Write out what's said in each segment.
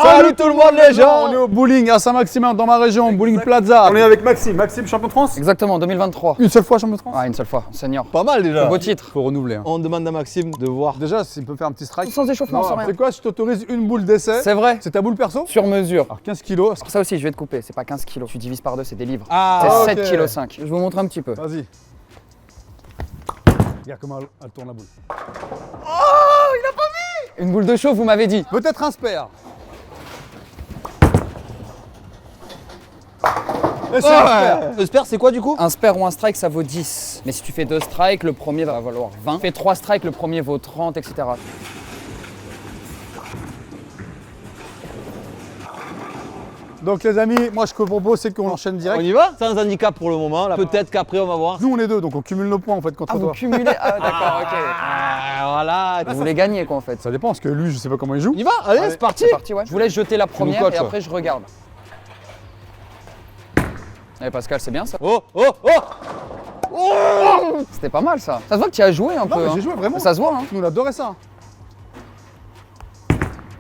Salut tout le monde les gens. On est au bowling à Saint-Maximin dans ma région, Bowling Plaza. On est avec Maxime. Maxime, champion de France. Exactement, 2023. Une seule fois champion de France. Ah, une seule fois, senior. Pas mal déjà. Beau titre. Faut renouveler. Hein. On demande à Maxime de voir. Déjà, s'il peut faire un petit strike. Sans échauffement, sans rien. C'est quoi, je t'autorise une boule d'essai. C'est vrai. C'est ta boule perso. Sur mesure. Alors 15 kilos. Ça aussi, je vais te couper, c'est pas 15 kilos. Tu divises par deux, c'est des livres. Ah, c'est ok. 7,5 kg. Je vais vous montrer un petit peu. Vas-y. Regarde comment elle tourne la boule. Une boule de chaud, vous m'avez dit. Peut-être un spare. Et c'est un spare. Le spare c'est quoi du coup? Un spare ou un strike, ça vaut 10. Mais si tu fais 2 strikes, le premier va valoir 20. Fais 3 strikes, le premier vaut 30, etc. Donc les amis, moi ce que je propose c'est qu'on enchaîne On direct. y va? Sans handicap pour le moment. Là. Peut-être qu'après on va voir. Nous on est deux, donc on cumule nos points en fait contre Ah, vous toi. cumulez. Ah, d'accord, ok. Ah, voilà. Vous voulez gagner, quoi, en fait. Ça dépend, parce que lui je sais pas comment il joue. On y va? Allez, Allez, c'est parti. C'est parti, ouais. Je vous laisse jeter la première coaches, et ouais. après, je regarde. Eh, Pascal, c'est bien ça. Oh, oh, oh. C'était pas mal ça. Ça se voit que tu as joué un Non peu. mais hein. j'ai joué vraiment. Ça se voit, hein. Nous on adorait ça.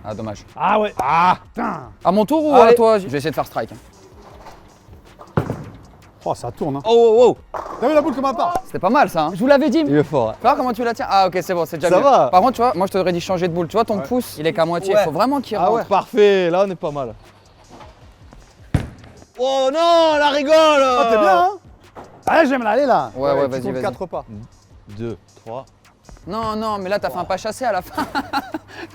Ah, dommage. Ah ouais. Ah putain. À mon tour ou Allez. à toi? Je vais essayer de faire strike. Oh ça tourne hein. Oh, oh, oh. T'as vu la boule comme un part? C'était pas mal ça. Hein. Je vous l'avais dit. Il est fort. Tu vois comment tu la tiens? Ah, ok, c'est bon, c'est déjà Ça mieux. va. Par contre, tu vois, moi je t'aurais dit changer de boule. Tu vois, ton pouce, il est qu'à moitié. Il Ouais. faut vraiment qu'il Ah rentre. ouais, parfait. Là, on est pas mal. Oh non, la rigole. Oh t'es bien hein. Ah j'aime l'aller là. Ouais, ouais, tu vas-y, comptes vas-y. 4 pas. 2, 3. Non, non, mais là, t'as fait un pas chassé à la fin.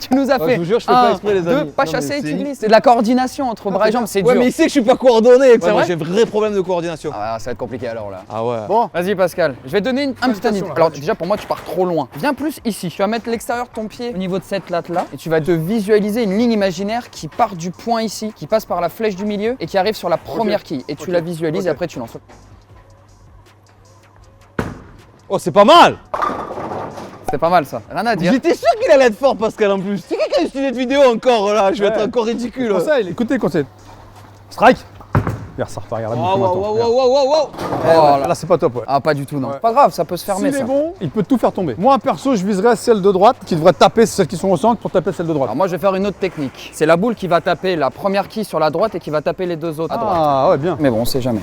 Tu nous as Oh, fait. je vous jure, je fais pas un, exprès, les deux, amis. pas Non, chassé mais et tu c'est- glisses. C'est de la coordination entre bras et jambes, c'est Ouais, dur. mais il sait que je suis pas coordonné. C'est Moi, vrai j'ai vrai problème de coordination. Ah, ça va être compliqué alors là. Ah ouais. Bon. Vas-y Pascal, je vais te donner un petit indice. Félicitations, là, Alors vas-y. déjà pour moi tu pars trop loin. Viens plus ici. Tu vas mettre l'extérieur de ton pied au niveau de cette latte là et tu vas te visualiser une ligne imaginaire qui part du point ici, qui passe par la flèche du milieu et qui arrive sur la première quille. Et tu la visualises et après tu lances. Oh, c'est pas mal. C'était pas mal ça. Rien à dire. J'étais sûr qu'il allait être fort, Pascal, en plus. C'est qui a une cette vidéo encore là? Je vais Ouais. être encore ridicule. Conseil, écoutez le conseil. Strike. Regarde ça, regarde la boule Oh, comme un wow, temps. wow, Regarde. wow, wow, wow. Oh là. Là c'est pas top ouais. Ah pas du tout non. Ouais. Pas grave, ça peut se fermer S'il ça. est bon, il peut tout faire tomber. Moi perso, je viserais celle de droite qui devrait taper celles qui sont au centre pour taper celle de droite. Alors moi je vais faire une autre technique. C'est la boule qui va taper la première quille sur la droite et qui va taper les deux autres à droite. Ah ouais, bien. Mais bon, on sait jamais.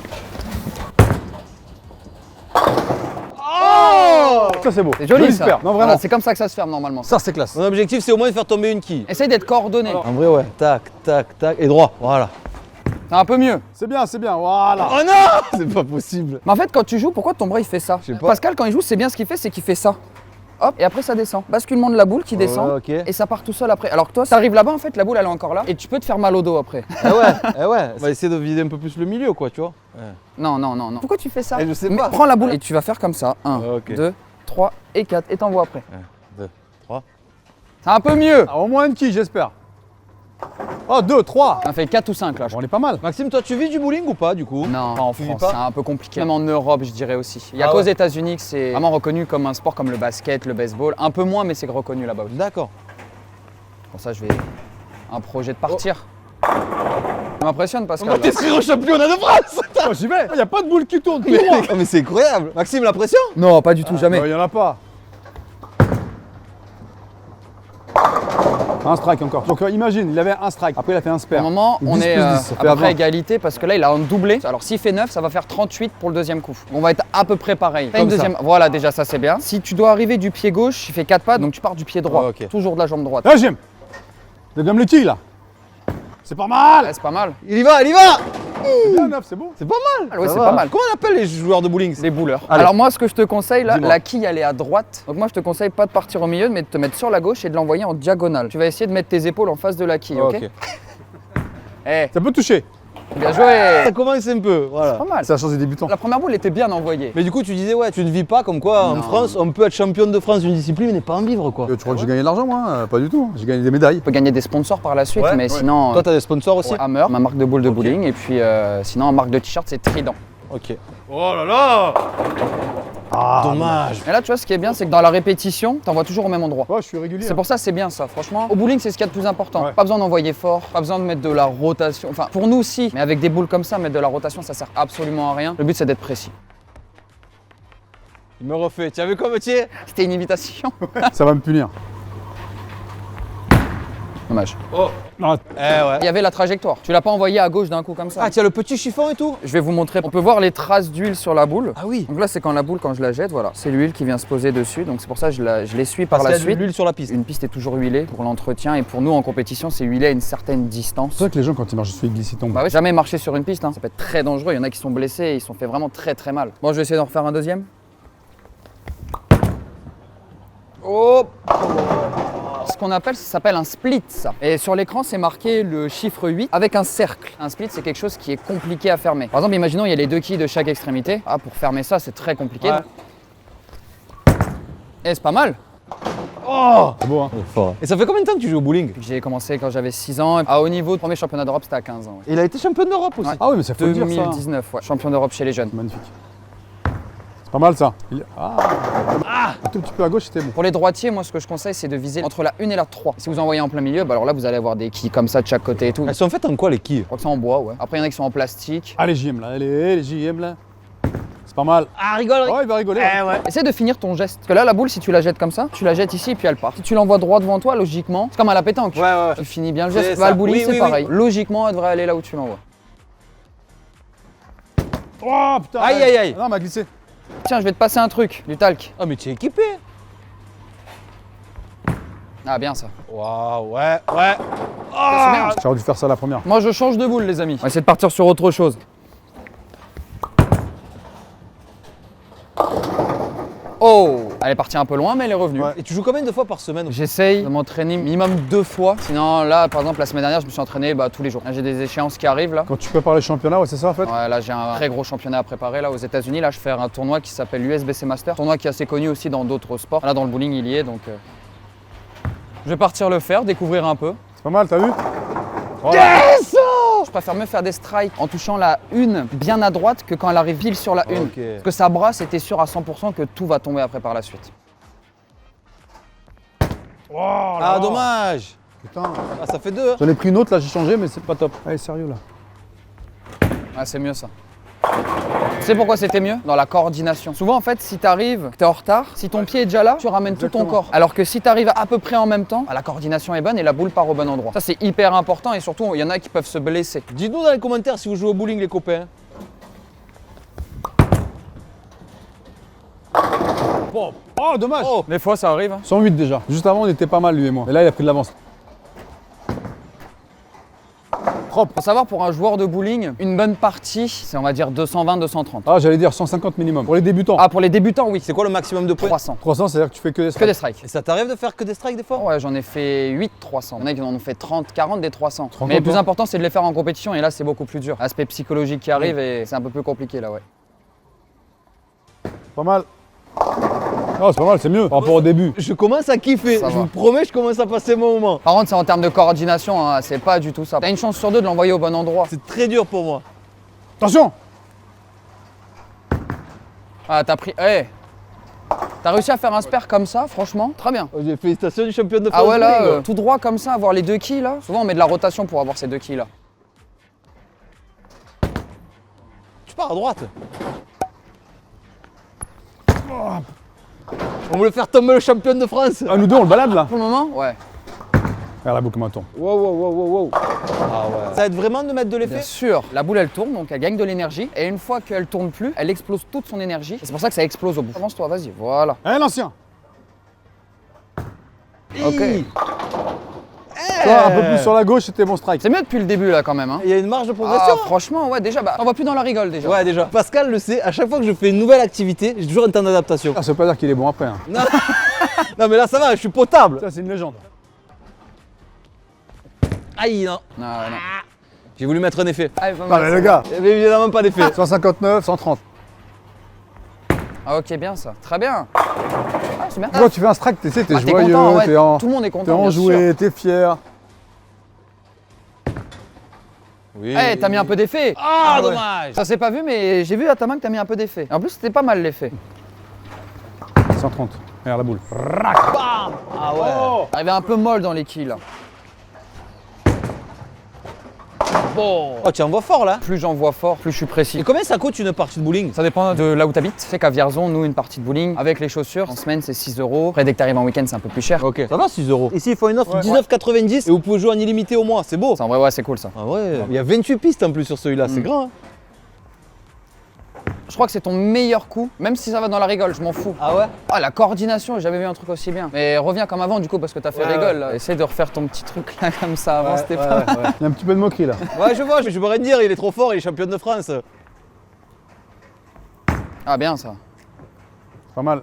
Oh. Ça c'est beau. C'est joli ça. Spare. Non Voilà, vraiment. c'est comme ça que ça se ferme normalement. Ça c'est classe. Mon objectif, c'est au moins de faire tomber une quille. Essaye d'être coordonné. En vrai, ouais. Tac, tac, tac. Et droit. Voilà. C'est un peu mieux. C'est bien, voilà. Oh non. C'est pas possible. Mais en fait, quand tu joues, pourquoi ton bras il fait ça? Je sais pas. Pascal, quand il joue, c'est bien ce qu'il fait, c'est qu'il fait ça. Hop, et après ça descend. Basculement de la boule qui descend. Ouais, ok. Et ça part tout seul après. Alors que toi, t'arrives là-bas, en fait, la boule elle est encore là. Et tu peux te faire mal au dos après. Eh ouais, eh ouais. On va essayer de vider un peu plus le milieu, quoi, tu vois. Non, non, non, non. Pourquoi tu fais ça? Eh, je sais Mais pas. prends la boule et tu vas faire comme ça. 1, Ok. 2, 3 et 4. Et t'envoies après. 1, 2, 3. C'est un peu mieux. Ah, au moins une quille, j'espère. Oh, 2, 3. On a fait 4 ou 5 là. je On est pas mal. Maxime, toi, tu vis du bowling ou pas, du coup? Non, pas en Tu vis France, pas c'est un peu compliqué. Même en Europe, je dirais aussi. Il y a Ah qu'aux ouais. États-Unis que c'est vraiment reconnu comme un sport comme le basket, le baseball. Un peu moins, mais c'est reconnu là-bas aussi. D'accord. Pour ça, je vais. Un projet de partir. Ça m'impressionne, Pascal. On va t'inscrire au championnat de France. Oh, j'y vais. Il y a pas de boule qui tourne. tout droit. Mais c'est incroyable. Maxime, la pression? Non, pas du tout, jamais. Il y en a pas. Un strike encore. Donc imagine, il avait un strike. Après, il a fait un spare. Pour le moment, Donc, on 10 est plus 10, ça à fait peu près 20. égalité parce que là, il a un doublé. Alors, s'il fait 9, ça va faire 38 pour le deuxième coup. On va être à peu près pareil. T'as une Comme ça. deuxième. Voilà, déjà, ça c'est bien. Si tu dois arriver du pied gauche, tu fais 4 pas, donc tu pars du pied droit. Ouais, ok. Toujours de la jambe droite. Là, j'aime. C'est comme les quilles là. C'est pas mal. Ouais, c'est pas mal. Il y va, il y va. C'est bien, neuf, c'est beau. C'est pas mal. Ouais, Ça c'est va. pas mal. Comment on appelle les joueurs de bowling? Les bouleurs. Allez. Alors moi, ce que je te conseille, là, Dis-moi. la quille, elle est à droite. Donc moi, je te conseille pas de partir au milieu, mais de te mettre sur la gauche et de l'envoyer en diagonale. Tu vas essayer de mettre tes épaules en face de la quille, ok? Ok. Eh, Ça peut toucher. bien joué. Ça commence un peu, voilà. Pas mal. C'est la chance des débutants. La première boule était bien envoyée. Mais du coup, tu disais, ouais, tu ne vis pas comme quoi en Non. France, on peut être champion de France d'une discipline mais pas en vivre, quoi. Tu crois que j'ai gagné de l'argent moi? Pas du tout. J'ai gagné des médailles. On peut gagner des sponsors par la suite, Ouais, mais ouais. sinon. Toi, t'as des sponsors aussi? Ouais, Hammer, ma marque de boule de bowling, et puis sinon en marque de t-shirt c'est Trident. Ok. Oh là là. Ah, Dommage. Et là tu vois ce qui est bien c'est que dans la répétition, t'envoies toujours au même endroit. Ouais, je suis régulier. C'est pour ça que c'est bien ça, franchement. Au bowling c'est ce qu'il y a de plus important. Ouais. Pas besoin d'envoyer fort, pas besoin de mettre de la rotation. Enfin pour nous aussi, mais avec des boules comme ça, mettre de la rotation ça sert absolument à rien. Le but c'est d'être précis. Il me refait. Tu as vu comme tu es? C'était une invitation. Ça va me punir. Dommage. Oh. Non, Eh ouais. Il y avait la trajectoire. Tu l'as pas envoyé à gauche d'un coup comme ça. Ah, tu as le petit chiffon et tout? Je vais vous montrer. On peut voir les traces d'huile sur la boule. Ah oui. Donc là, c'est quand la boule, quand je la jette, voilà. C'est l'huile qui vient se poser dessus. Donc c'est pour ça que je l'essuie par Parce la qu'il y a de suite. l'huile sur la piste. Une piste est toujours huilée pour l'entretien et pour nous en compétition, c'est huilé à une certaine distance. c'est vrai que les gens, quand ils marchent dessus, ils glissent, ils tombent. Bah ouais, jamais marcher sur une piste, hein. Ça peut être très dangereux. Il y en a qui sont blessés et ils sont fait vraiment très très mal. Bon, je vais essayer d'en refaire un deuxième. Oh! Ce qu'on appelle, ça s'appelle un split, ça. Et sur l'écran, c'est marqué le chiffre 8 avec un cercle. Un split, c'est quelque chose qui est compliqué à fermer. Par exemple, imaginons, il y a les 2 quilles de chaque extrémité. Ah, pour fermer ça, c'est très compliqué. Ouais. Et c'est pas mal. Oh! C'est beau, hein. Fort. Et ça fait combien de temps que tu joues au bowling? J'ai commencé quand j'avais 6 ans. À haut niveau, le premier championnat d'Europe, c'était à 15 ans. Ouais. Il a été champion d'Europe aussi. Ouais. Ah oui, mais ça faut le dire, ça. 2019, ouais. Champion d'Europe chez les jeunes. Magnifique. C'est pas mal, ça. Un tout petit peu à gauche, c'était bon. Pour les droitiers, moi, ce que je conseille, c'est de viser entre la 1 et la 3. Si vous envoyez en plein milieu, bah alors là, vous allez avoir des quilles comme ça de chaque côté et tout. Elles sont faites en quoi les quilles? Je crois que c'est en bois, ouais. Après, il y en a qui sont en plastique. Ah, les JM, là. Allez, les JM, là. C'est pas mal. Ah, rigole. Oh, il va rigoler. Eh ouais. Essaie de finir ton geste. Parce que là, la boule, si tu la jettes comme ça, tu la jettes ici et puis elle part. Si tu l'envoies droit devant toi, logiquement, c'est comme à la pétanque. Ouais, ouais. Tu finis bien le C'est geste. ça. Bah, le bowling, Oui, c'est oui, pareil. Logiquement, elle devrait aller là où tu l'envoies. Oh, putain. Aïe, aïe, aïe. Non, elle m'a glissé. Tiens, je vais te passer un truc, du talc. Ah, mais tu es équipé. Ah, bien ça. Waouh, ouais, ouais. C'est bien. J'aurais dû faire ça la première. Moi, je change de boule, les amis. On va essayer de partir sur autre chose. Oh! Elle est partie un peu loin, mais elle est revenue. Ouais. Et tu joues combien de fois par semaine? J'essaye de m'entraîner minimum 2 fois. Sinon, là, par exemple, la semaine dernière, je me suis entraîné tous les jours. Là, j'ai des échéances qui arrivent là. Quand tu prépares les championnats, ouais, c'est ça en fait. Ouais, là, j'ai un très gros championnat à préparer là aux États-Unis. Là, je fais un tournoi qui s'appelle l'USBC Master. Tournoi qui est assez connu aussi dans d'autres sports. Là, dans le bowling, il y est donc. Je vais partir le faire, découvrir un peu. C'est pas mal, t'as vu? Voilà. Yes! Je préfère mieux faire des strikes en touchant la 1 bien à droite que quand elle arrive pile sur la 1. Ok. Parce que ça brasse et t'es sûr à 100% que tout va tomber après par la suite. Oh là Ah, là. dommage. Putain. Ah, ça fait 2. Hein. J'en ai pris une autre, là, j'ai changé, mais c'est pas top. Allez, sérieux, là. Ah, c'est mieux ça. Tu sais pourquoi c'était mieux? Dans la coordination. Souvent en fait, si t'arrives, que t'es en retard, si ton pied est déjà là, tu ramènes tout ton Exactement. corps. Alors que si t'arrives à peu près en même temps, la coordination est bonne et la boule part au bon endroit. Ça c'est hyper important et surtout il y en a qui peuvent se blesser. Dites-nous dans les commentaires si vous jouez au bowling, les copains. Bon. Oh, dommage. Oh. Des fois ça arrive. Hein. 108 déjà. Juste avant, on était pas mal, lui et moi. Et là, il a pris de l'avance. Propre. Faut savoir pour un joueur de bowling, une bonne partie, c'est on va dire 220-230. Ah, j'allais dire 150 minimum. Pour les débutants. Ah pour les débutants oui, C'est quoi le maximum de points? 300. 300, c'est-à-dire que tu fais que des Que strikes. des strikes. Et ça t'arrive de faire que des strikes des fois? Ouais, j'en ai fait 8 300. Il y en a qui en ont fait 30, 40 des 300. te rends Mais le compte, plus toi important c'est de les faire en compétition et là c'est beaucoup plus dur. Aspect psychologique qui arrive et c'est un peu plus compliqué là ouais. Pas mal. Non, c'est pas mal, c'est mieux par rapport au début. Je commence à kiffer. Ça Je va. vous promets, je commence à passer mon moment. Par contre, c'est en termes de coordination, hein, c'est pas du tout ça. T'as une chance sur 2 de l'envoyer au bon endroit. C'est très dur pour moi. Attention. Ah, t'as pris. Eh T'as réussi à faire un spare comme ça, franchement, très bien. Oh, j'ai félicitations du champion de France. Ah ouais, là, bowling. tout droit comme ça, avoir les 2 quilles là. Souvent, on met de la rotation pour avoir ces 2 quilles là. Tu pars à droite. On veut faire tomber le champion de France. Ah, nous deux, on le balade là. Pour le moment, ouais. Regarde la boucle maintenant. Wow, wow, wow, wow, wow. Ah ouais. Ça aide vraiment de mettre de Bien l'effet? sûr. La boule, elle tourne, donc elle gagne de l'énergie. Et une fois qu'elle tourne plus, elle explose toute son énergie. Et c'est pour ça que ça explose au bout. Avance-toi, vas-y, voilà. Allez, l'ancien. Ok. Tu vois, un peu plus sur la gauche, c'était mon strike. C'est mieux depuis le début là quand même. Hein. Il y a une marge de Ah, progression. franchement, ouais, déjà, bah, on va plus dans la rigole déjà. Ouais, déjà. Pascal le sait, à chaque fois que je fais une nouvelle activité, j'ai toujours un temps d'adaptation. Ah, ça veut pas dire qu'il est bon après. Hein. Non. Non, mais là, ça va, je suis potable. Ça, c'est une légende. Aïe, non. Non, non. J'ai voulu mettre un effet. Ah, pas Non, mal, mais ça. le gars, Il n'y avait évidemment pas d'effet. 159, 130. Ah, ok, bien ça. Très bien. Ah, c'est bien. Quand tu fais un strike, tu sais, t'es Ah, t'es joyeux, content, ouais, t'es tout le monde est content, t'es bien enjoué, t'es fier. Oui. Eh, t'as mis un peu d'effet. Ah, ouais. dommage. Ça s'est pas vu, mais j'ai vu à ta main que t'as mis un peu d'effet. En plus, c'était pas mal l'effet. 130. Regarde la boule. Bam. Ah ouais. Arrivé un peu molle dans les quilles là. Oh, tu envoies fort là. Plus j'envoie fort, plus je suis précis. Et combien ça coûte une partie de bowling? Ça dépend de là où tu habites. Tu sais qu'à Vierzon, nous, une partie de bowling, avec les chaussures, en semaine, c'est 6 €. Après, dès que tu arrives en week-end, c'est un peu plus cher. Ok, ça va 6 €. Ici, ils font une offre Ouais. 19,90 et vous pouvez jouer en illimité au mois, c'est beau. Ça, en vrai, ouais, c'est cool ça. Ah ouais, il y a 28 pistes en plus sur celui-là, c'est grand. Hein. Je crois que c'est ton meilleur coup, même si ça va dans la rigole, je m'en fous. Ah ouais? Ah, la coordination, j'ai jamais vu un truc aussi bien. Mais reviens comme avant, du coup, parce que t'as fait Ouais, rigole. Là. Essaye de refaire ton petit truc là, comme ça. Avant, c'était pas mal. Il y a un petit peu de moquerie là. Ouais, je vois, je peux rien dire, il est trop fort, il est champion de France. Ah, bien ça. Pas mal.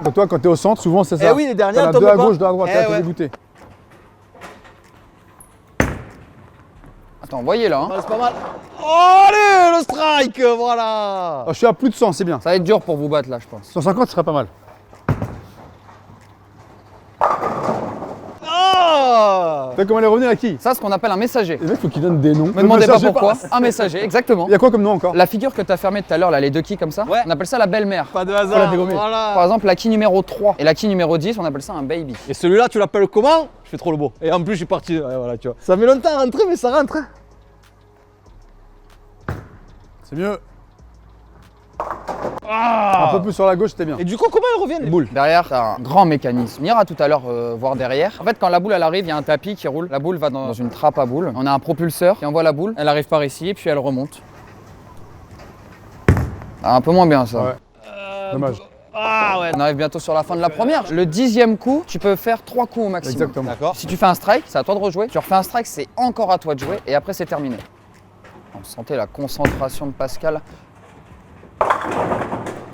Et toi, quand t'es au centre, souvent c'est ça. Eh oui, les dernières T'en as tombent deux à pas. gauche, deux à droite. Eh Là, t'es ouais. dégoûté. Attends, voyez là. Hein. Ah, c'est pas mal. Oh, allez, le strike, voilà. Ah, je suis à plus de 100, c'est bien. Ça va être dur pour vous battre là, je pense. 150 serait pas mal. Ah. Tu sais comment elle est revenue à qui? Ça, c'est ce qu'on appelle un messager. Les mecs, faut qu'ils donnent des noms. Me demandez pas pourquoi. Un messager, exactement. Il y a quoi comme nom encore? La figure que tu as fermée tout à l'heure, là, les deux quilles comme ça, Ouais. on appelle ça la belle-mère. Pas de Faut la hasard, dégommer. Par voilà. exemple, la quille numéro 3 et la quille numéro 10, on appelle ça un baby. Et celui-là, tu l'appelles comment? Je fais trop le beau. Et en plus, je suis parti, ouais, voilà, tu vois. Ça met longtemps à rentrer, mais ça rentre. Hein. C'est mieux. Un peu plus sur la gauche, c'était bien. Et du coup, comment elles reviennent les boules? Derrière, tu as un grand mécanisme. On ira tout à l'heure voir derrière. En fait, quand la boule elle arrive, il y a un tapis qui roule. La boule va dans une trappe à boules. On a un propulseur qui envoie la boule. Elle arrive par ici et puis elle remonte. Ah, un peu moins bien ça. Ouais. Dommage. Ah ouais. On arrive bientôt sur la fin de la première. Le 10e coup, tu peux faire 3 coups au maximum. Exactement. D'accord. Si tu fais un strike, c'est à toi de rejouer. Tu refais un strike, c'est encore à toi de jouer. Et après, c'est terminé. On sentait la concentration de Pascal.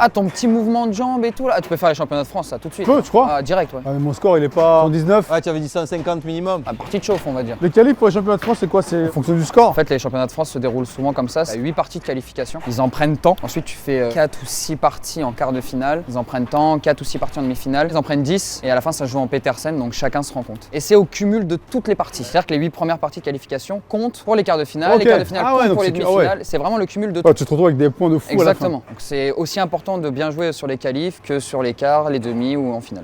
Ah, ton petit mouvement de jambe et tout là. Ah, tu peux faire les championnats de France, ça, tout de suite. Tu crois? Ah, direct, ouais. Ah, mais mon score, il est pas en 19. Ouais, tu avais dit 150 minimum. Ah, partie de chauffe, on va dire. Les qualifs pour les championnats de France, c'est quoi? C'est en fonction du score. En fait, les championnats de France se déroulent souvent comme ça. Il y a 8 parties de qualification. Ils en prennent tant. Ensuite, tu fais 4 ou 6 parties en quart de finale. Ils en prennent tant, 4 ou 6 parties en demi-finale. Ils en prennent 10. Et à la fin, ça se joue en Petersen, donc chacun se rend compte. Et c'est au cumul de toutes les parties. C'est-à-dire que les 8 premières parties de qualification comptent pour les quarts de finale. Ok. Les quarts de finale Ah ouais, comptent donc pour les c'est- demi-finales. ah ouais. C'est vraiment le cumul de tout. Ouais, tu te retrouves avec des points de fou à la fin. Exactement. Donc c'est aussi important de bien jouer sur les qualifs que sur les quarts, les demi ou en finale.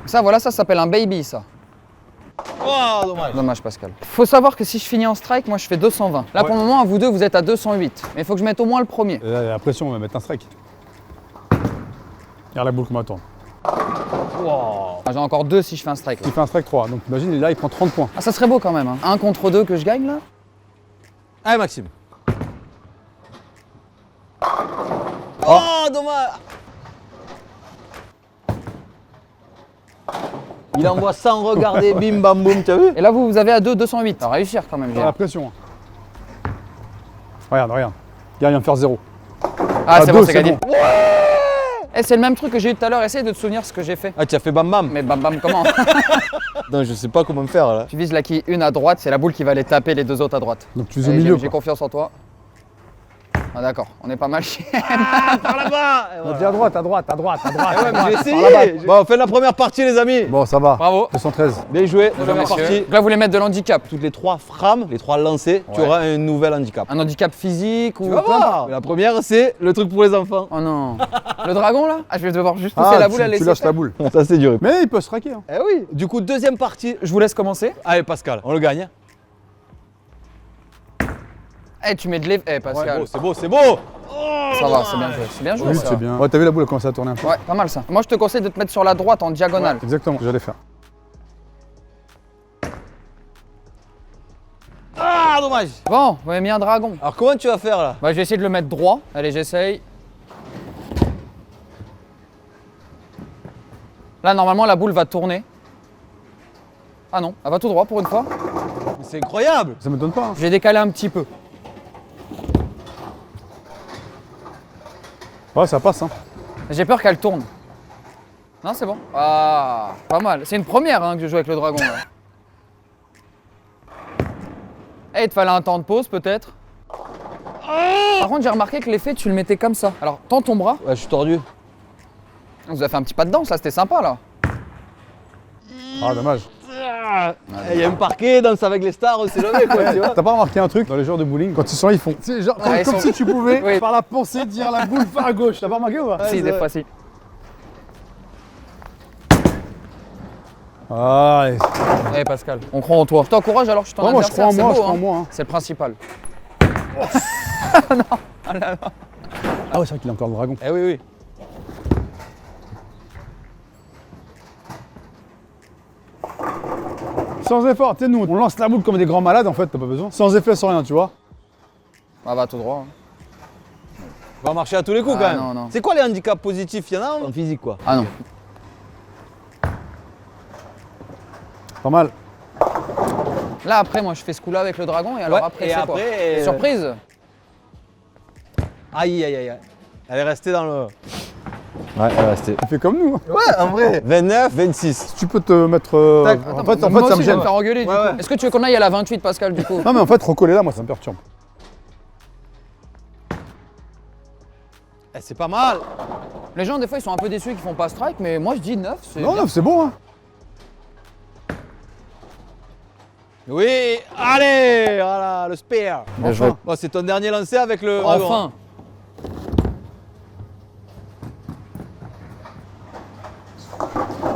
Ça, voilà, ça s'appelle un baby, ça. Oh, dommage. Dommage, Pascal. Faut savoir que si je finis en strike, moi je fais 220. Là, pour le moment, vous deux, vous êtes à 208. Mais il faut que je mette au moins le premier. Et là, il y a la pression, on va mettre un strike. Regarde la boule qu'on m'attend. Ah, J'en ai encore 2 si je fais un strike. Là. Il fait un strike 3, donc imagine, là, il prend 30 points. Ah, ça serait beau quand même. Hein. 1 contre 2 que je gagne là. Allez, Maxime. Oh, dommage. Il envoie sans regarder, bim bam boum, t'as vu? Et là, vous avez à 208. Ça va réussir quand même. Dans la pression. Hein. Regarde. Regarde, il vient de faire 0. Ah, c'est À bon, deux, c'est c'est gagné. bon. Eh, c'est le même truc que j'ai eu tout à l'heure. Essaye de te souvenir ce que j'ai fait. Ah, tu as fait bam bam. Mais bam bam, comment? Non, je sais pas comment faire là. Tu vises la quille une à droite, c'est la boule qui va aller taper les 2 autres à droite. Donc tu vises au Allez, milieu. J'ai quoi. confiance en toi. Ah d'accord, on est pas mal. Par là-bas. On dit à droite. Ouais, mais j'ai essayé. Bon, on fait la première partie, les amis. Bon, ça va. Bravo. 213. Bien joué. Bonjour, Première messieurs. partie. Donc là, vous voulez mettre de l'handicap. Toutes les 3 frames, les 3 lancers, tu Ouais. auras un nouvel handicap. Un handicap physique ou Tu vas peu importe. voir. La première, c'est le truc pour les enfants. Oh non. Le dragon là? Ah, je vais devoir juste pousser Ah, la boule à tu laisser lâches faire. la boule. Ça, c'est dur. Mais il peut se raquer. Hein. Eh oui. Du coup, deuxième partie. Je vous laisse commencer. Allez, Pascal, on le gagne. Eh, tu mets de l'effet. Eh, Ouais, Pascal. beau, c'est beau, c'est beau. Ça va, c'est bien joué. C'est bien joué. Oui, ça. c'est bien. Ouais, t'as vu la boule, elle commence à tourner un peu. Ouais, pas mal ça. Moi, je te conseille de te mettre sur la droite en diagonale. Exactement, j'allais faire. Ah, dommage. Bon, vous avez mis un dragon. Alors, comment tu vas faire là? Bah, je vais essayer de le mettre droit. Allez, j'essaye. Là, normalement, la boule va tourner. Ah non, elle va tout droit pour une fois. Mais c'est incroyable. Ça me donne pas. Hein. Je vais décaler un petit peu. Ouais, ça passe. Hein. J'ai peur qu'elle tourne. Non, c'est bon. Ah, pas mal. C'est une première hein, que je joue avec le dragon. Là. Eh, il te fallait un temps de pause peut-être. Par contre, j'ai remarqué que l'effet, tu le mettais comme ça. Alors, tends ton bras. Ouais, je suis tordu. On vous a fait un petit pas de danse, là, c'était sympa, là. Ah, dommage. Il y a un parquet, danse avec les stars, c'est jamais quoi, tu vois. T'as pas remarqué un truc dans les joueurs de bowling quand ils sont là, ils font. Tu sais, genre, Ouais, ils comme sont- si tu pouvais, Oui. par la pensée, dire la boule par à gauche. T'as pas remarqué ou pas? Si, c'est des vrai. fois, si. Allez. Allez Pascal, on croit en toi. Je t'encourage alors, je suis ton Ouais, moi, je adversaire, crois en moi, c'est je beau, crois en hein. moi. Hein. C'est le principal. Ah ouais, c'est vrai qu'il a encore le dragon. Eh oui, oui. Sans effort, tu sais, nous, on lance la boule comme des grands malades, en fait, t'as pas besoin. Sans effet, sans rien, tu vois. Ah bah tout droit. On va marcher à tous les coups Ah, quand même. non, non. C'est quoi les handicaps positifs? Il y en a en physique quoi. Ah non. Pas mal. Là après, moi je fais ce coup-là avec le dragon et alors Ouais, après et c'est quoi? après, Surprise. Aïe aïe aïe aïe. Elle est restée dans le. Ouais, elle est restée. Tu fais comme nous. Hein. Ouais, en vrai. 29, 26. Tu peux te mettre. Tac. En fait, Moi ça aussi, me je vais gêne. me faire engueuler du Ouais, coup. ouais. Est-ce que tu veux qu'on aille à la 28 Pascal du coup? Non, mais en fait, recoller là, moi, ça me perturbe. Eh, c'est pas mal. Les gens des fois ils sont un peu déçus qu'ils font pas strike, mais moi je dis 9, c'est Non, bien. non, c'est bon. Hein. Oui, allez, voilà, le spare. Bien joué. Bon, c'est ton dernier lancé avec le dragon. Enfin.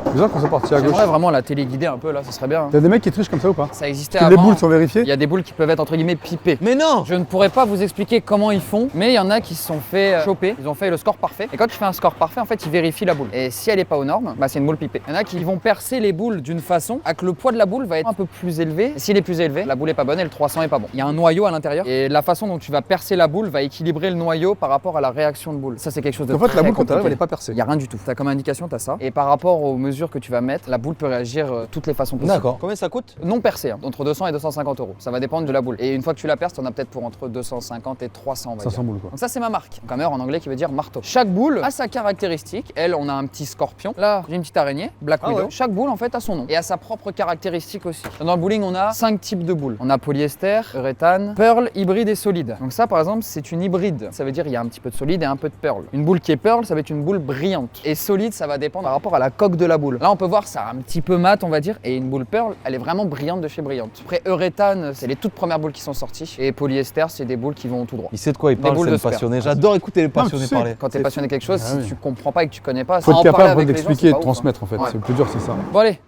C'est bizarre qu'on soit parti à gauche. J'aimerais vraiment la téléguider un peu là, ça serait bien. Hein. T'as des mecs qui trichent comme ça ou pas? Ça existait Que avant. les boules sont vérifiées? Il y a des boules qui peuvent être entre guillemets pipées. Mais non. Je ne pourrais pas vous expliquer comment ils font, mais il y en a qui se sont fait choper, ils ont fait le score parfait. Et quand tu fais un score parfait, en fait, ils vérifient la boule. Et si elle n'est pas aux normes, bah c'est une boule pipée. Il y en a qui vont percer les boules d'une façon à que le poids de la boule va être un peu plus élevé. Et s'il est plus élevé, la boule est pas bonne et le 300 est pas bon. Il y a un noyau à l'intérieur et la façon dont tu vas percer la boule va équilibrer le noyau par rapport à la réaction de boule. Ça c'est quelque chose de En fait, la très boule, quand t'arrives, compliqué. elle est pas percée. Il n'y a rien du tout. Tu as comme indication, tu as ça. Et par rapport aux mesures que tu vas mettre, la boule peut réagir toutes les façons possibles. D'accord. Combien ça coûte? Non percé, hein, entre 200 et 250 euros. Ça va dépendre de la boule. Et une fois que tu la perces, tu en as peut-être pour entre 250 et 300, on va 500 dire. boules quoi. Donc ça c'est ma marque. Donc hammer en anglais qui veut dire marteau. Chaque boule a sa caractéristique. Elle, on a un petit scorpion. Là, j'ai une petite araignée, Black Ah Widow. ouais. Chaque boule en fait a son nom et a sa propre caractéristique aussi. Dans le bowling, on a 5 types de boules. On a polyester, uréthane, pearl, hybride et solide. Donc ça par exemple, c'est une hybride. Ça veut dire il y a un petit peu de solide et un peu de pearl. Une boule qui est pearl, ça va être une boule brillante. Et solide, ça va dépendre par rapport à la coque de la boule. Là, on peut voir ça un petit peu mat, on va dire, et une boule pearl, elle est vraiment brillante de chez brillante. Après uréthane, c'est les toutes premières boules qui sont sorties et polyester, c'est des boules qui vont tout droit. Il sait de quoi il Des parle, boules c'est de un sperme. passionné. J'adore écouter les passionnés tu sais, parler. Quand t'es passionné de quelque chose, Ah si oui. tu comprends pas et que tu connais pas, Faut en être parler capable avec les gens, d'expliquer et c'est de pas ouf, transmettre en fait. Ouais. C'est le plus dur, c'est ça. Bon allez,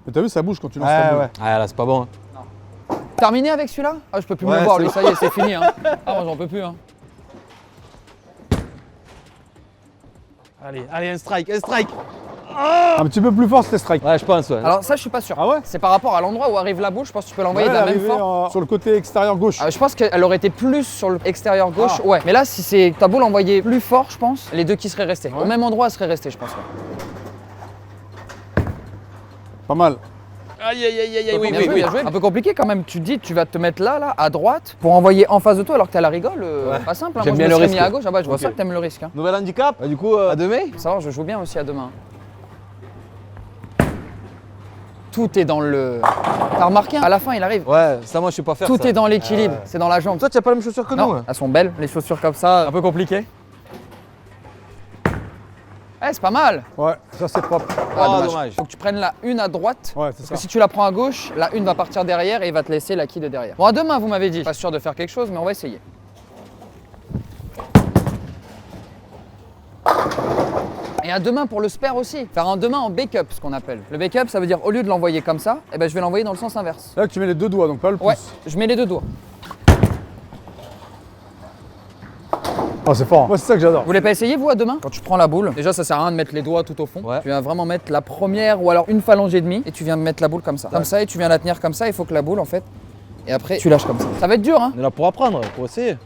Mais t'as vu, ça bouge quand tu lances Ouais, ta boule. ouais. Ah là, c'est pas bon. Hein. terminé avec celui-là? Ah je peux plus me Ouais, le voir c'est lui, bon. ça y est, c'est fini hein. Ah moi j'en peux plus hein. Allez, allez, un strike, un strike. Un petit peu plus fort, c'était strike. Ouais, je pense, ouais. Alors ça je suis pas sûr. Ah ouais? C'est par rapport à l'endroit où arrive la boule, je pense que tu peux l'envoyer Ouais, de la même arrivé, force. sur le côté extérieur gauche. Je pense qu'elle aurait été plus sur l'extérieur gauche, Ah. ouais. Mais là, si c'est ta boule envoyée plus fort, je pense, les deux qui seraient restés. Ouais. Au même endroit, elle serait restée, je pense. Ouais. Pas mal. Aïe, aïe, aïe, aïe, oui, Bien oui, joué, oui. bien joué. Un peu compliqué quand même. Tu te dis, tu vas te mettre là, à droite, pour envoyer en face de toi alors que t'as la rigole. Ouais. Pas simple. Hein. J'aime Moi, bien je le me serais mis risque. à gauche. Ah bah, je vois Ok. ça que t'aimes le risque. Hein. Nouvel handicap. Bah, du coup, à demain. Faut savoir, je joue bien aussi à demain. Tout est dans le. T'as remarqué, hein, à la fin, il arrive. Ouais, ça, moi, je sais pas faire. Tout ça. est dans l'équilibre. Ouais. C'est dans la jambe. Toi, tu as pas les mêmes chaussures que nous. Non, hein. elles sont belles, les chaussures comme ça, un peu compliqué. Eh, c'est pas mal. Ouais, ça c'est propre. Ah, dommage. Faut que tu prennes la une à droite. Ouais, c'est Parce ça. que si tu la prends à gauche, la une va partir derrière et il va te laisser la quille de derrière. Bon, à demain, vous m'avez dit. Pas sûr de faire quelque chose, mais on va essayer. Et à demain pour le spare aussi. Faire un demain en backup, ce qu'on appelle. Le backup, ça veut dire au lieu de l'envoyer comme ça, eh ben, je vais l'envoyer dans le sens inverse. Là, tu mets les deux doigts, donc pas le pouce. Ouais, je mets les deux doigts. Oh, c'est fort. Moi, c'est ça que j'adore. Vous voulez pas essayer, vous, à demain? Quand tu prends la boule, déjà, ça sert à rien de mettre les doigts tout au fond. Ouais. Tu viens vraiment mettre la première ou alors une phalange et demie et tu viens de mettre la boule comme ça. Comme ça, et tu viens la tenir comme ça. Il faut que la boule, en fait. Et après, tu lâches comme ça. Ça va être dur, hein? On est là pour apprendre, pour essayer.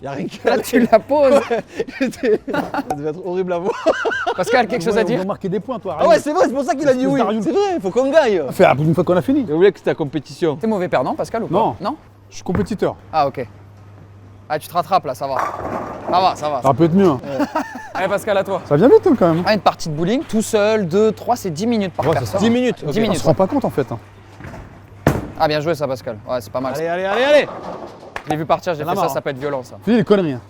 Y'a rien que Là, tu la poses. Ça devait être horrible à voir. Pascal, quelque chose à On dire? doit marquer des points, toi. Ah ouais, c'est vrai, c'est pour ça qu'il a dit Espèce oui. d'Ariou. C'est vrai, faut qu'on gagne. Fais une fois qu'on a fini. J'ai oublié que c'était la compétition. T'es mauvais perdant, Pascal, ou pas? Non. Non? Je suis compétiteur. Ah, ok. Ah, tu te rattrapes là, ça va. Ça va, ça va. Ça peut être mieux. Hein. Allez, Pascal, à toi. Ça vient vite, hein, quand même. Ah, une partie de bowling, tout seul, 2, 3, c'est 10 minutes par Ouais, c'est personne. ça. 10 minutes. 10 ok. On minutes. se rend pas compte, en fait. Hein. Ah, bien joué, ça, Pascal. Ouais, c'est pas mal. Allez, allez, allez, allez. Je l'ai vu partir, j'ai la fait ça, marre, ça peut être violent, ça. Fini les conneries. Hein.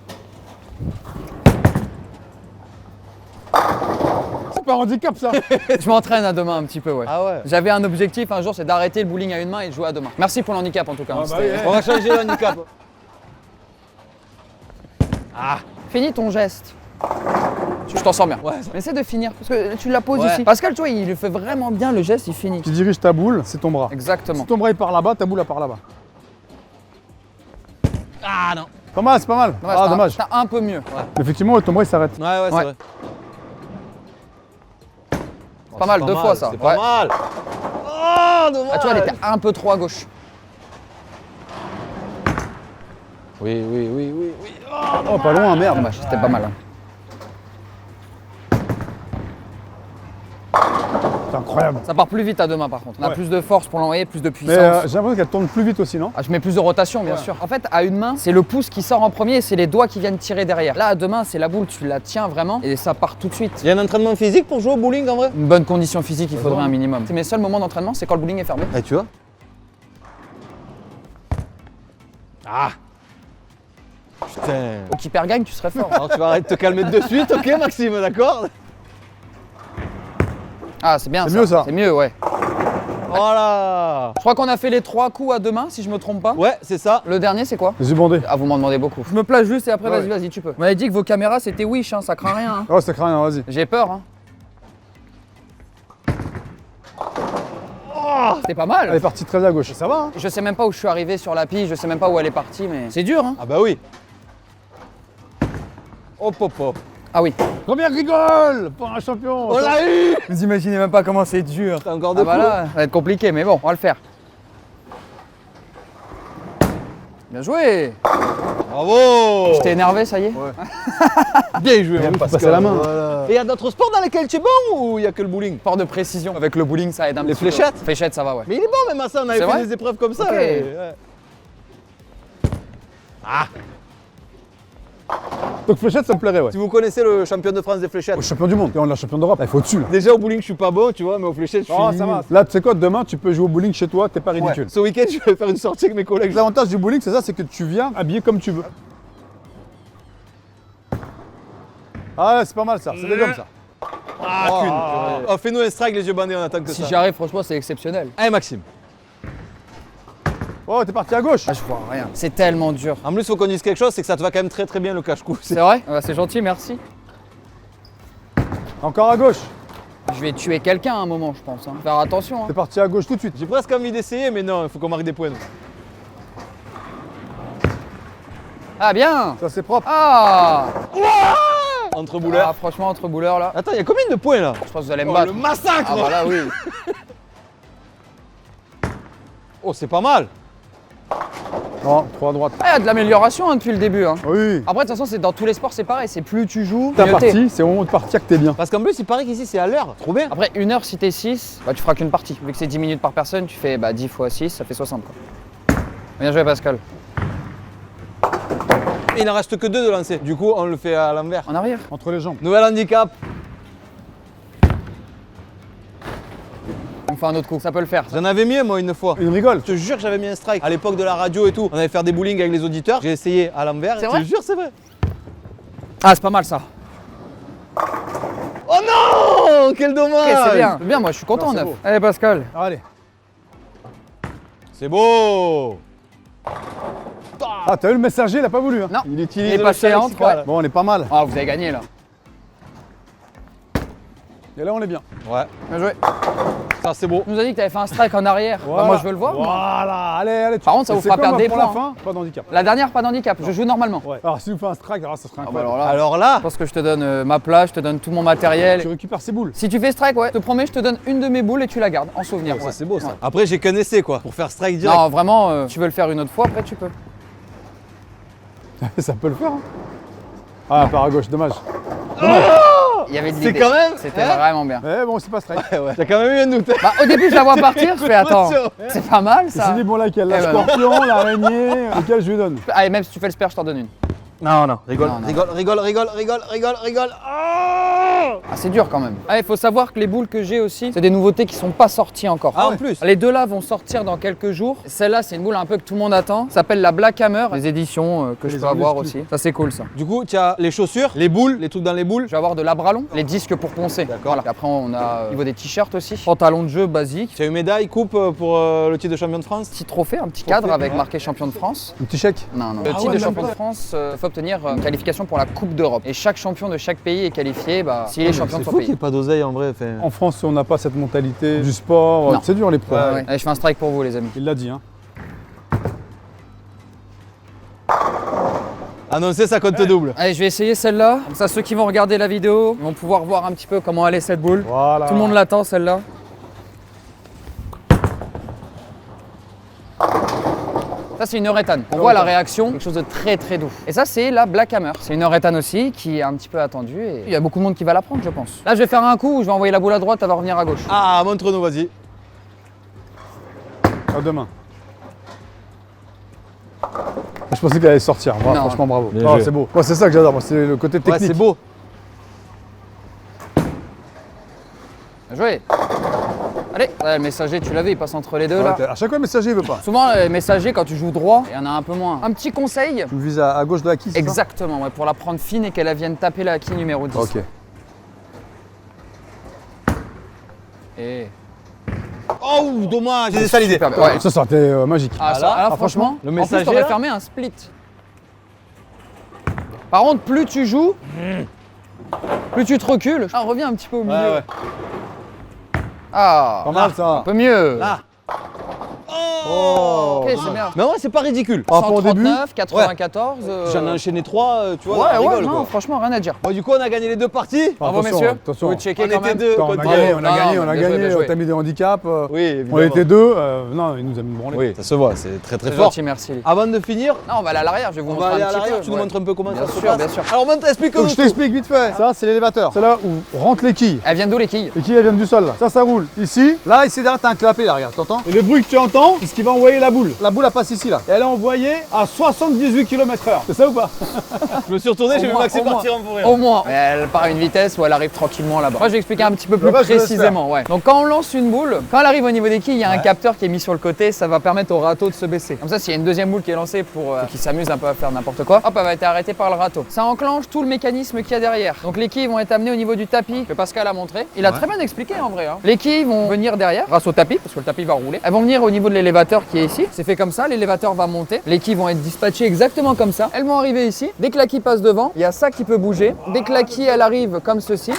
C'est pas un handicap, ça. Je m'entraîne à demain un petit peu, ouais. Ah ouais. J'avais un objectif un jour, c'est d'arrêter le bowling à une main et de jouer à deux mains. Merci pour l'handicap en tout cas. Ah, bah C'était- oui, On va changer le handicap. Finis ton geste. Je t'en sors bien. Ouais. Mais essaie de finir, parce que tu la poses Ouais. ici. Pascal, tu vois, il le fait vraiment bien, le geste, il finit. Tu diriges ta boule, c'est ton bras. Exactement. Si ton bras il part là-bas, ta boule elle part là-bas. Ah non. Pas mal, c'est pas mal. Ah, dommage. T'as un peu mieux. Effectivement, ton bras il s'arrête. Ouais, ouais, c'est Ouais. vrai. C'est pas mal, deux fois ça. C'est pas mal. Oh, dommage. Ah, tu vois, elle était un peu trop à gauche. Oui, oui, oui, oui, oui. Oh, pas loin, merde. Dommage, c'était pas mal. Hein. C'est incroyable. Ça part plus vite à deux mains par contre. On a Ouais. plus de force pour l'envoyer, plus de Mais puissance. j'ai l'impression qu'elle tourne plus vite aussi, non? Ah, je mets plus de rotation, bien sûr. En fait, à une main, c'est le pouce qui sort en premier et c'est les doigts qui viennent tirer derrière. Là, à deux mains, c'est la boule, tu la tiens vraiment et ça part tout de suite. Il y a un entraînement physique pour jouer au bowling en vrai? Une bonne condition physique, il faudrait un minimum. C'est mes seuls moments d'entraînement, c'est quand le bowling est fermé. Eh, tu vois? Ah. Putain. Au keeper gagne, tu serais fort. Alors tu vas arrêter de te calmer de suite, ok Maxime, d'accord? Ah, c'est bien C'est ça. mieux, ça. C'est mieux, ouais. Voilà. Je crois qu'on a fait les 3 coups à deux mains, si je me trompe pas. Ouais, c'est ça. Le dernier, c'est quoi? Les yeux bandés. Ah, vous m'en demandez beaucoup. Je me place juste et après, Ouais. vas-y, tu peux. Vous m'avez dit que vos caméras, c'était Wish, hein, ça craint rien. Hein. Oh, ça craint rien, vas-y. J'ai peur, hein. C'était pas mal. Elle est partie très à gauche. Ça va, hein? Je sais même pas où je suis arrivé sur la piste, je sais même pas où elle est partie, mais c'est dur, hein. Ah bah oui. Hop hop hop. Ah oui. Combien rigole pour un champion? On l'a eu. Vous imaginez même pas comment c'est dur. T'as encore de Ah bah là, ça va être compliqué, mais bon, on va le faire. Bien joué. Bravo. Je t'ai énervé, ça y est. Bien joué, Bien mon passé Pascal. la main. Voilà. Et il y a d'autres sports dans lesquels tu es bon ou il y a que le bowling? Sport de précision. Avec le bowling, ça aide un Les petit peu. fléchettes Fléchettes, ça va, ouais. Mais il est bon même à ça, on avait C'est fait vrai des épreuves comme ça. Ok. ouais. Ah. Donc fléchette, ça me plairait, ouais. Si vous connaissez le champion de France des fléchettes. Au champion du monde, et on est champion d'Europe, il faut au-dessus. Là. Déjà au bowling je suis pas bon, tu vois, mais aux fléchettes je suis Oh, ça va. Là, tu sais quoi, demain, tu peux jouer au bowling chez toi, t'es pas Ouais. ridicule. Ce week-end je vais faire une sortie avec mes collègues. L'avantage du bowling, c'est ça, c'est que tu viens habillé comme tu veux. Ah, ouais, c'est pas mal ça, c'est des hommes ça. Ah, Oh, qu'une. ah, Oh, fais-nous un strike les yeux bandés, on attend que Si ça. j'y arrive, franchement, c'est exceptionnel. Allez Maxime. Oh, t'es parti à gauche. Ah, je vois rien. C'est tellement dur. En plus faut qu'on dise quelque chose, c'est que ça te va quand même très très bien le cache-cou. C'est vrai? Ah bah, c'est gentil, merci. Encore à gauche. Je vais tuer quelqu'un à un moment, je pense. Hein. Faire attention. Hein. T'es parti à gauche tout de suite. J'ai presque envie d'essayer, mais non, il faut qu'on marque des points. nous. Ah, bien. Ça, c'est propre. Ah, Entre bouleurs. ah franchement, entre bouleurs là, Attends, il y a combien de points là? je pense que vous allez me Oh, battre. le massacre. Ah bah là, oui. Oh, c'est pas mal. Non, 3 à droite. Ah, il y a de l'amélioration hein, depuis le début. Hein. Oui. Après, de toute façon, c'est dans tous les sports, c'est pareil. C'est plus tu joues, Ta mieux t'es. partie, c'est au moment de partir que t'es bien. Parce qu'en plus, il paraît qu'ici c'est à l'heure. Trop bien. Après, 1 heure, si t'es 6, bah, tu feras qu'une partie. Vu que c'est 10 minutes par personne, tu fais 10 fois 6, ça fait 60. Quoi. Bien joué, Pascal. Il n'en reste que 2 de lancer. Du coup, on le fait à l'envers. En arrière. Entre les jambes. Nouvel handicap. On fait un autre coup. Ça peut le faire. ça. J'en avais mieux moi une fois. Une rigole. Je te jure que j'avais mis un strike. À l'époque de la radio et tout, on allait faire des bowling avec les auditeurs. J'ai essayé à l'envers. C'est Je vrai te jure, c'est vrai. Ah, c'est pas mal ça. Oh non! Quel dommage! Ok, c'est bien. C'est bien, moi, je suis content, Non, c'est neuf. beau. Allez, Pascal. Allez. C'est beau! Ah, t'as vu le messager, il a pas voulu. Hein. Non. Il Il utilise est le passé champ entre, lexical. ouais. Bon, on est pas mal. Ah, vous avez gagné là. Et là, on est bien. Ouais, Bien joué. ça c'est beau. Tu nous as dit que t'avais fait un strike en arrière. Bah, moi, je veux le voir. moi. Voilà, allez. Par contre, ça vous C'est fera comme perdre des pour la points, fin, pas d'handicap. La dernière, pas d'handicap. Je joue normalement. Ouais. Alors, si tu fais un strike, alors ça sera Ah bah incroyable. alors là, Alors là, je pense que je te donne ma place, je te donne tout mon matériel. Tu récupères ses boules. Si tu fais strike, ouais, je te promets, je te donne une de mes boules et tu la gardes en souvenir. ça Ouais. c'est beau ça. Ouais. Après, j'ai qu'un essai quoi, pour faire strike direct. Non, vraiment, tu veux le faire une autre fois, après tu peux. Ça peut le faire. Hein. Ah, par à gauche, dommage. Il y avait de C'est l'idée. quand même, C'était hein vraiment bien. Eh bon, c'est pas strike. Ouais, ouais. T'as quand même eu un doute. Bah, au début, je la vois partir, je fais attends, Attention. c'est pas mal Il ça. s'est dit, bon, laquelle? La Eh ben non. scorpion, l'araignée, lequel je lui donne? Allez, même si tu fais le spare, je t'en donne une. Non, non, rigole, Non, non. rigole, rigole, rigole, rigole, rigole, rigole. Oh Ah, c'est dur quand même. Ah, il faut savoir que les boules que j'ai aussi, c'est des nouveautés qui sont pas sorties encore. Ah, en plus. Les deux là vont sortir dans quelques jours. Celle-là, c'est une boule un peu que tout le monde attend. Ça s'appelle la Black Hammer. Les éditions que je peux avoir aussi. Ça, c'est cool ça. Du coup, tu as les chaussures, les boules, les trucs dans les boules. Je vais avoir de l'abralon, les disques pour poncer. D'accord. Voilà. Et après, on a au niveau des t-shirts aussi. Pantalon de jeu basique. Tu as une médaille, coupe pour le titre de champion de France. Petit trophée, un petit cadre avec marqué champion de France. Un petit chèque. Non. Ah Le titre ouais, de même champion pas. de France, il faut obtenir une qualification pour la Coupe d'Europe. Et chaque champion de chaque pays est qualifié s'il est champion de C'est son fou qu'il n'y pays. ait pas d'oseille en vrai. En France, on n'a pas cette mentalité du sport. Non. C'est dur les pros. Allez, je fais un strike pour vous, les amis. Il l'a dit, hein. Annoncer, ça compte double. Allez, je vais essayer celle-là. Comme ça, ceux qui vont regarder la vidéo vont pouvoir voir un petit peu comment elle est cette boule. Voilà. Tout le monde l'attend, celle-là. Ça, c'est une uréthane. On voit la réaction, quelque chose de très très doux. Et ça, c'est la Black Hammer. C'est une uréthane aussi qui est un petit peu attendue et il y a beaucoup de monde qui va la prendre, je pense. Là, je vais faire un coup où je vais envoyer la boule à droite, elle va revenir à gauche. Ah, montre-nous, vas-y. À demain. Je pensais qu'elle allait sortir. Bravo, Non. franchement, bravo. Bien Oh, joué. c'est beau. Moi, c'est ça que j'adore. Moi, c'est le côté Ouais, technique. c'est beau. Bien joué. Allez, le messager, tu l'avais, il passe entre les deux là. À chaque fois, le messager, il veut pas. Souvent, les messagers, quand tu joues droit, il y en a un peu moins. Un petit conseil. Tu me vises à gauche de la quille, c'est ça? Exactement, ouais, pour la prendre fine et qu'elle vienne taper la quille numéro 10. Ok. Et... Oh, dommage, j'ai salisé. Super, ouais. Ça, ça aurait été magique. Ah, ça, là, là, franchement, le en messager, plus, t'aurais là fermé un split. Par contre, plus tu joues, plus tu te recules. Ah, reviens un petit peu au milieu. Ouais. Ah, Pas mal, un ça. peu mieux. Là. Oh. Ok, c'est bien. Mais en vrai, c'est pas ridicule. Par rapport au début, 139, 94. J'en ai enchaîné 3, tu vois, Ouais, on ouais, rigole, non, quoi. franchement, rien à dire. Bon, du coup, on a gagné les deux parties. Bravo, attention, messieurs. attention. Vous checkez On quand était même. deux. Attends, on a contre gagné, deux. on a Non, gagné, on a bien joué, gagné. bien joué. T'as mis des handicaps. Oui, On évidemment. était deux. Non, il nous a mis branlé. Oui, ça se voit, c'est très très C'est fort. gentil, merci. Avant de finir, Non, on va aller à l'arrière, je vais vous on montrer va aller un à petit l'arrière, peu. tu nous Ouais. montres un peu comment Bien ça se sûr, passe. bien sûr. Alors, maintenant, explique-nous. Donc, je t'explique vite fait. Ça, c'est l'élévateur. C'est là où rentrent les quilles. Elles viennent d'où les quilles? Les quilles, elles viennent du sol. Là. Ça roule. Ici. Là, ici derrière, t'as un clapet là, regarde, t'entends? Et le bruit que tu entends, c'est ce qui va envoyer la boule. La boule, elle passe ici là. Et elle est envoyée à 78 km/h. C'est ça ou pas? Je me suis retourné, j'ai vu moins, Maxime au moins. partir en forêt. Au moins. Mais elle part à une vitesse où elle arrive tranquillement là-bas. Moi, je vais expliquer un petit peu plus Là-bas, je laisse précisément. Ouais. Donc, quand on lance une boule, quand elle arrive au niveau des quilles, il y a un capteur qui est mis sur le côté. Ça va permettre au râteau de se baisser. Comme ça, s'il y a une deuxième boule qui est lancée pour qui s'amuse un peu à faire n'importe quoi, hop, elle va être arrêtée par le râteau. Ça enclenche tout le mécanisme qu'il y a derrière. Donc, les quilles vont être amenées au niveau du tapis que Pascal a montré. Il a très bien expliqué en vrai. Hein. Les quilles vont venir derrière grâce au tapis parce que le tapis va rouler. Elles vont venir au niveau de l'élévateur qui est ici. C'est fait comme ça. L'élévateur va monter. Les quilles vont être dispatchées exactement comme ça. Elles vont arriver ici. Dès que la quille passe devant, il y a ça qui peut bouger. Dès que la quille elle arrive comme ceci,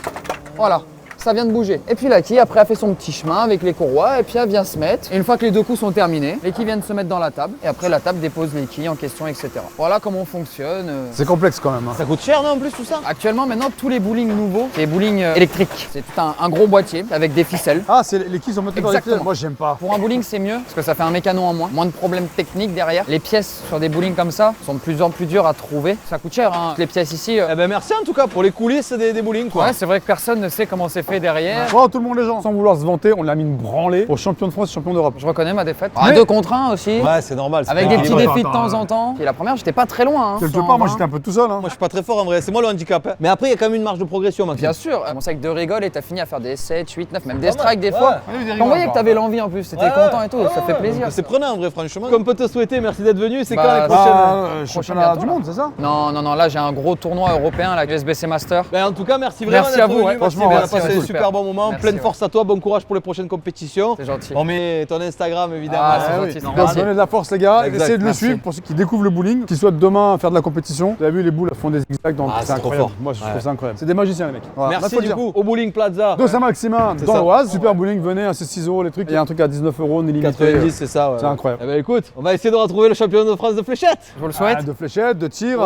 voilà. Ça vient de bouger. Et puis la quille, après, elle fait son petit chemin avec les courroies et puis elle vient se mettre. Et une fois que les deux coups sont terminés, les quilles viennent se mettre dans la table. Et après, la table dépose les quilles en question, etc. Voilà comment on fonctionne. C'est complexe quand même. Hein. Ça coûte cher, non, en plus, tout ça? Actuellement, maintenant, tous les bowling nouveaux, c'est des bowling électriques. C'est tout un gros boîtier avec des ficelles. Ah, c'est les quilles sont montées dans les Exactement. pieds. Moi, j'aime pas. Pour un bowling, c'est mieux parce que ça fait un mécano en moins de problèmes techniques derrière. Les pièces sur des bowling comme ça sont de plus en plus dures à trouver. Ça coûte cher, hein. Les pièces ici. Eh ben, merci en tout cas pour les coulisses des bowling, quoi. Ouais, c'est vrai que personne ne sait comment c'est fait derrière. Oh, tout le monde, les gens. Sans vouloir se vanter, on l'a mis une branlée pour champion de France et champion d'Europe. Je reconnais ma défaite. Mais- 2 contre 1 aussi. Ouais, c'est normal. c'est Avec pas des petits équilibré. défis de Attends, temps en temps. Et la première, j'étais pas très loin. Hein. Quelque 120. part, moi, j'étais un peu tout seul. Hein. Moi, je suis pas très fort en vrai, c'est moi le handicap. Hein. Mais après, il y a quand même une marge de progression, Maxime. Bien sûr, on sait que de rigole et t'as fini à faire des 7, 8, 9, même des Pas strikes mal, des fois. ouais. On voyait que t'avais l'envie en plus, t'étais Ouais, content ouais. et tout, ça fait plaisir. C'est prenant en vrai, franchement. Comme peut te souhaiter, merci d'être venu. C'est Bah, quand les prochaines Championnat bientôt, du là. monde, c'est ça? Non, là j'ai un gros tournoi européen, la SBC Master. Ben, en tout cas, merci vraiment Merci d'être à vous, venu, ouais. Maxime. Franchement, On a merci, passé ouais, un super. super bon moment. Merci, Pleine ouais. force à toi, bon courage pour les prochaines compétitions. C'est gentil. On met ton Instagram évidemment. Ah, c'est Ah gentil, oui. c'est Bah, normal. donnez de la force, les gars. Exact, Essayez de le merci. suivre pour ceux qui découvrent le bowling, qui souhaitent demain faire de la compétition. Vous avez vu, les boules elles font des zigzags dans Ah, c'est c'est trop incroyable. fort. Moi, je Ouais. trouve ça incroyable. C'est des magiciens, les mecs. Voilà. Là, Merci faut le du dire. coup au Bowling Plaza. De Saint-Maximin C'est dans ça. l'Oise, super bowling, venez, c'est 6 € les trucs. Il y a un truc à 19 € illimité. 90, c'est ça. Ouais. C'est incroyable. Eh ben écoute, on va essayer de retrouver le champion de France de fléchettes. Je vous le souhaite. Ah, de fléchettes, de tir,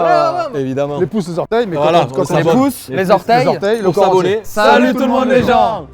Évidemment. les pouces, les orteils, mais Voilà, quand on on Les s'abonne. pouces, les orteils. les orteils, le Pour corps s'abonner. entier. Salut tout le monde les gens.